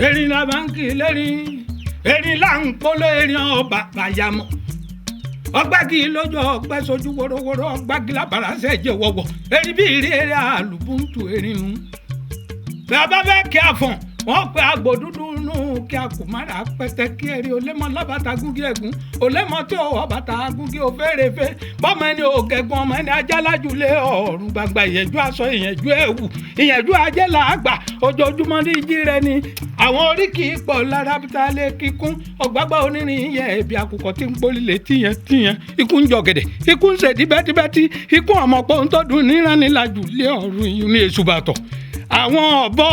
erin la máa ń kí lẹ́rìn erin là ń polo erin ọba bàyàmọ́ ọgbàgì lójú ọgbẹ́ sojú wọ́rọ́wọ́rọ́ ọgbàgì lábàrá sẹ́jẹ̀ wọ̀wọ̀ erin bí ìrì eré àlùbùntù erin nù. bí a bá fẹ́ kí a fọ̀n wọ́n pe àgbò dúdú nù kí a kò má ra pẹ́tẹ́ kí erin olémọ lábàtà gúngí ẹ̀gún olémọ tí ò ọ̀bàtà gúngí òfèrèfé bọ́mọ ẹni ògẹ̀gùn ọmọ ẹni ajálájúlé ọ̀run gbàgbà ìyẹ̀jú aṣọ ìyẹ̀jú ẹ̀wù ìyẹ̀jú ajé làágbà ojoojúmọ́ ní ìjì rẹ ni àwọn oríkì pọ̀ lára bíta lé kíkún ọ̀gbágbá onírin yẹ ẹ̀bí àkùkọ tí ń pólílẹ̀ tíyẹn ikú ń jọ̀gẹ̀dẹ̀ ikú ń ṣèdí bẹ́tíbẹ́tí ikú ọmọpọ̀ ń tọ́dún níranìlàjù lé ọ̀run ìyún ní èṣù bàtọ̀ àwọn ọ̀bọ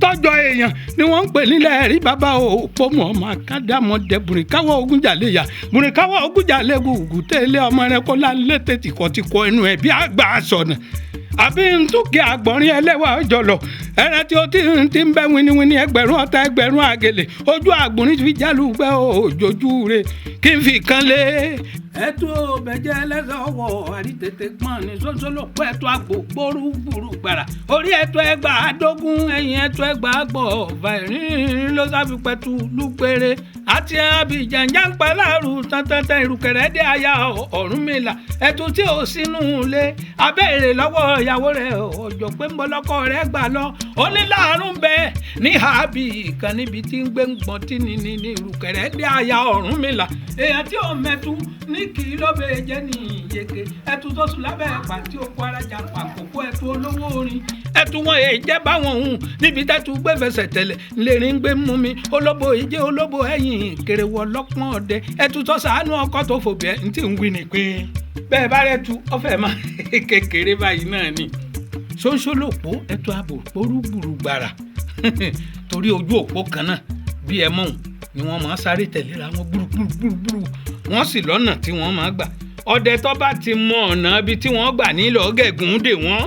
tọ́jọ́ èèyàn ni wọ́n ń pè nílẹ̀ rí bàbá òpómù ọmọ akádàmọ́dẹ bùrìkáwọ́ ogúnjàlè yá bùrìkáwọ́ ogúnjàlè gùgù tẹ́lẹ̀ ọmọ rẹ kó lálẹ́ tètìkọ̀tìkọ̀ ẹnu ẹ̀ bí àgbà sọ̀nà àbí ntúkì àgbọ̀nrín ẹlẹ́wà jọlọ ẹrẹ tí ó ti ń bẹ́ winiwini ẹgbẹ̀rún ọ̀tá ẹgbẹ̀rún àgèlè ojú àgbọ̀nrín fi jálùgbẹ́ òjòjú rẹ̀ kí n fi kan lé. ẹtú bẹ̀jẹ̀ ẹlẹ́sẹ̀ ọwọ́ àrítètè gbọ́n ní sọ́sọ́lọ́ pẹ́ ẹtú àgbò gbóòrú gbùrù gbàrà orí ẹtú ẹgbà àdógún ẹ̀yìn ẹtú ẹgbà àgbọ̀ fàìrín ló sáfipẹ́tù lùpẹ̀rẹ̀ àti abìjànjà ń pa láàrú tán ìrùkẹ̀rẹ̀ dé aya Ọ̀rúnmìlà ẹtú tí ò sínú ilé abẹ́rẹ́ lọ́wọ́ ìyàwó rẹ̀ ọjọ́ pé ń bọ́ lọ́kọ rẹ̀ gbà lọ ó ní láàrún bẹ́ẹ̀ ní àbí ìkan níbi tí ń gbé ń gbọ́n tí ní ìrùkẹ̀rẹ̀ dé aya Ọ̀rúnmìlà èèyàn tí ò mẹ́tú ní kì í lóbe jẹ́ ní ìyèké ẹtú tó sùn lábẹ́ ẹ̀pà tí ó kó arajà pàkókò ẹtú olówó orin ẹtú wọn èyí jẹ́ báwọn òun níbi tẹ́tú gbé fẹsẹ̀ tẹ̀lẹ̀ lẹ́rìn gbé mú mi olóbo ìjẹ́ olóbo ẹ̀yìn kèrèwọ̀ lọ́pọ̀n ọ̀dẹ ẹtú tó sàánú ọkọ̀ tó fòbí ẹ̀ ń tí ń wí ni pé bẹ́ẹ̀ bá rẹ̀ tu ọ̀fẹ́ máa kékeré báyìí náà ni ṣóńṣólòpó ẹtú ààbò porúgbùrù gbàrà torí ojú òpó kan náà bí ẹ mọ̀hún ni wọ́n máa sáré tẹ̀léra wọn gbúrúgbúrú wọ́n sì lọ́nà tí wọ́n máa gbà ọdẹ tó bá ti mọ ọ̀nà ibi tí wọ́n gbà nílò gẹ̀gùn dè wọ́n.